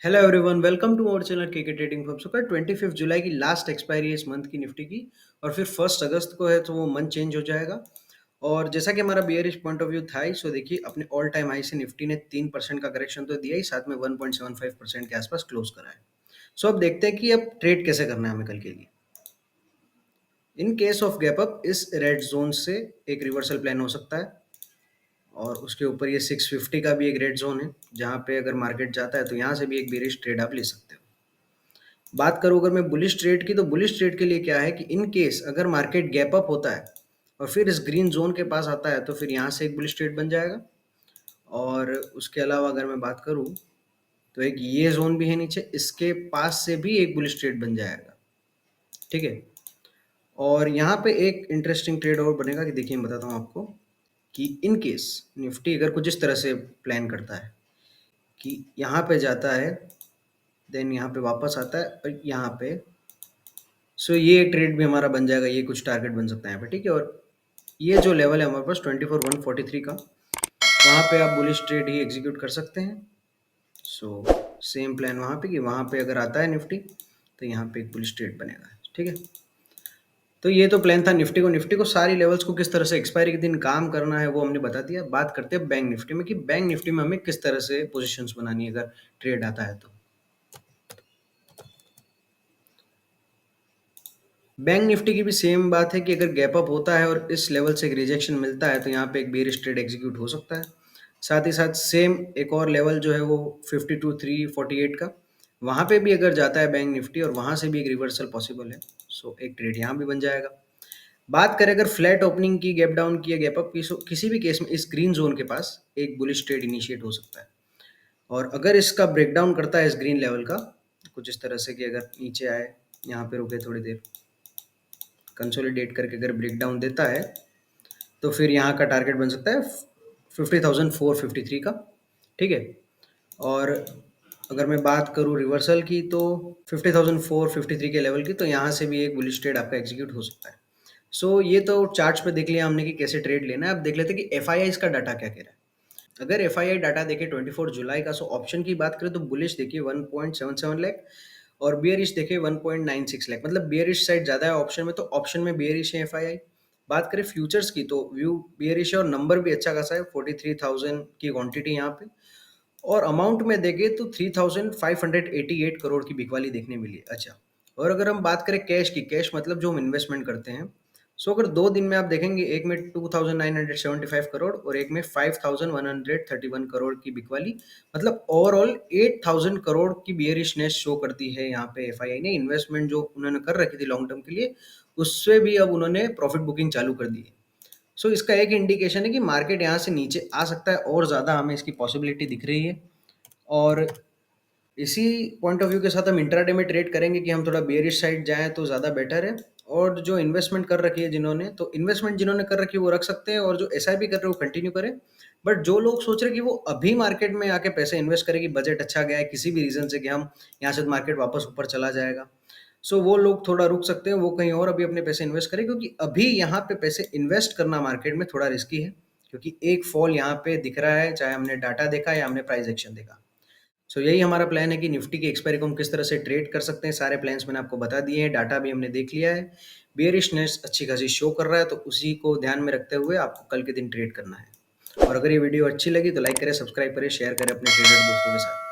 Hello everyone, welcome to our channel K K trading for super. 25 जुलाई की last expiry है इस मंथ की निफ्टी की। और फिर 1 अगस्त को है तो वो मंथ चेंज हो जाएगा। और जैसा कि हमारा बियरिश पॉइंट ऑफ व्यू था ही, सो देखिए अपने ऑल टाइम हाई से निफ्टी ने 3% का करेक्शन तो दिया ही, साथ में 1.75% के आसपास क्लोज करा है। सो अब देखते हैं कि अब ट्रेड कैसे करना है हमें कल के लिए। In case of gap up, इस रेड जोन से एक रिवर्सल प्लान हो सकता है। और उसके ऊपर ये 650 का भी एक रेड जोन है, जहाँ पे अगर मार्केट जाता है तो यहाँ से भी एक बेरिश ट्रेड आप ले सकते हो। बात करूँ अगर मैं बुलिश ट्रेड की, तो बुलिश ट्रेड के लिए क्या है कि इन केस अगर मार्केट गैप अप होता है और फिर इस ग्रीन जोन के पास आता है तो फिर यहाँ से एक बुलिश ट्रेड बन जाएगा। और उसके अलावा अगर मैं बात करूँ तो एक ये जोन भी है नीचे, इसके पास से भी एक बुलिश ट्रेड बन जाएगा। ठीक है। और यहाँ पे एक इंटरेस्टिंग ट्रेड और बनेगा कि देखिए मैं बताता हूँ आपको कि इन केस निफ्टी अगर कुछ इस तरह से प्लान करता है कि यहाँ पे जाता है, देन यहाँ पे वापस आता है और यहाँ पे, सो ये ट्रेड भी हमारा बन जाएगा। ये कुछ टारगेट बन सकता है यहाँ पे। ठीक है। और ये जो लेवल है हमारे पास 24,143 का, वहाँ पे आप बुलिश ट्रेड ही एग्जीक्यूट कर सकते हैं। सो सेम प्लान वहाँ पे कि वहाँ पे अगर आता है निफ्टी तो यहाँ पे एक बुलिश ट्रेड बनेगा। ठीक है। तो ये तो प्लान था निफ्टी को सारी लेवल्स को किस तरह से एक्सपायरी के दिन काम करना है वो हमने बता दिया। बात करते हैं बैंक निफ्टी में कि बैंक निफ्टी में हमें किस तरह से पोजीशंस बनानी है अगर ट्रेड आता है तो। बैंक निफ्टी की भी सेम बात है कि अगर गैप अप होता है और इस लेवल से एक रिजेक्शन मिलता है तो यहाँ पे एक बेरिश ट्रेड एग्जीक्यूट हो सकता है। साथ ही साथ सेम एक और लेवल जो है वो 52,348 का, वहाँ पे भी अगर जाता है बैंक निफ्टी और वहाँ से भी एक रिवर्सल पॉसिबल है, सो एक ट्रेड यहाँ भी बन जाएगा। बात करें अगर फ्लैट ओपनिंग की, गैप डाउन की या गैप अप की, सो किसी भी केस में इस ग्रीन जोन के पास एक बुलिश ट्रेड इनिशिएट हो सकता है। और अगर इसका ब्रेकडाउन करता है इस ग्रीन लेवल का कुछ इस तरह से कि अगर नीचे आए, यहाँ पे रुके थोड़ी देर, कंसोलिडेट करके अगर ब्रेकडाउन देता है तो फिर यहाँ का टारगेट बन सकता है 50,453 का। ठीक है। और अगर मैं बात करूँ रिवर्सल की तो 50,453 के लेवल की, तो यहाँ से भी एक बुलिश ट्रेड आपका एग्जीक्यूट हो सकता है। सो ये तो चार्ट्स पे देख लिया हमने कि कैसे ट्रेड लेना है। अब देख लेते हैं कि एफ का डाटा क्या कह रहा है। अगर एफ डाटा देखे 24 जुलाई का, सो ऑप्शन की बात करें तो बुलिश देखिए 1.77 लाख और बियरिश देखे 1.96 लाख, मतलब बियरिश साइड ज़्यादा है ऑप्शन में, तो ऑप्शन में बियरिश है एफ। बात करें फ्यूचर्स की तो व्यू बियरिश है और नंबर भी अच्छा खासा है, 43,000 की क्वांटिटी यहाँ पे। और अमाउंट में देखें तो 3,588 करोड़ की बिकवाली देखने मिली। अच्छा। और अगर हम बात करें कैश की, कैश मतलब जो हम इन्वेस्टमेंट करते हैं, सो अगर 2 दिन में आप देखेंगे, एक में 2,975 करोड़ और एक में 5,131 करोड़ की बिकवाली, मतलब ओवरऑल 8,000 करोड़ की बियरिशनेस शो करती है यहाँ पे एफ ने। इन्वेस्टमेंट जो उन्होंने कर रखी थी लॉन्ग टर्म के लिए, उससे भी अब उन्होंने प्रॉफिट बुकिंग चालू कर दी है। सो इसका एक इंडिकेशन है कि मार्केट यहाँ से नीचे आ सकता है और ज़्यादा हमें इसकी पॉसिबिलिटी दिख रही है। और इसी पॉइंट ऑफ व्यू के साथ हम इंट्राडे में ट्रेड करेंगे कि हम थोड़ा बेयरिश साइड जाएं तो ज़्यादा बेटर है। और जो इन्वेस्टमेंट कर रखी है जिन्होंने, तो इन्वेस्टमेंट जिन्होंने कर रखी है वो रख सकते हैं, और जो एसआईपी कर रहे हैं वो कंटिन्यू करें। बट जो लोग सोच रहे हैं कि वो अभी मार्केट में आके पैसे इन्वेस्ट करें, बजट अच्छा गया है किसी भी रीज़न से कि हम यहाँ से मार्केट वापस ऊपर चला जाएगा, सो वो लोग थोड़ा रुक सकते हैं, वो कहीं और अभी अपने पैसे इन्वेस्ट करें, क्योंकि अभी यहाँ पे पैसे इन्वेस्ट करना मार्केट में थोड़ा रिस्की है, क्योंकि एक फॉल यहाँ पे दिख रहा है, चाहे हमने डाटा देखा या हमने प्राइस एक्शन देखा। सो यही हमारा प्लान है कि निफ्टी की एक्सपायरी को हम किस तरह से ट्रेड कर सकते हैं। सारे प्लान्स मैंने आपको बता दिए हैं, डाटा भी हमने देख लिया है, बेयरिशनेस अच्छी खासी शो कर रहा है, तो उसी को ध्यान में रखते हुए आपको कल के दिन ट्रेड करना है। और अगर ये वीडियो अच्छी लगी तो लाइक करें, सब्सक्राइब करें, शेयर करें अपने ट्रेडर दोस्तों के साथ।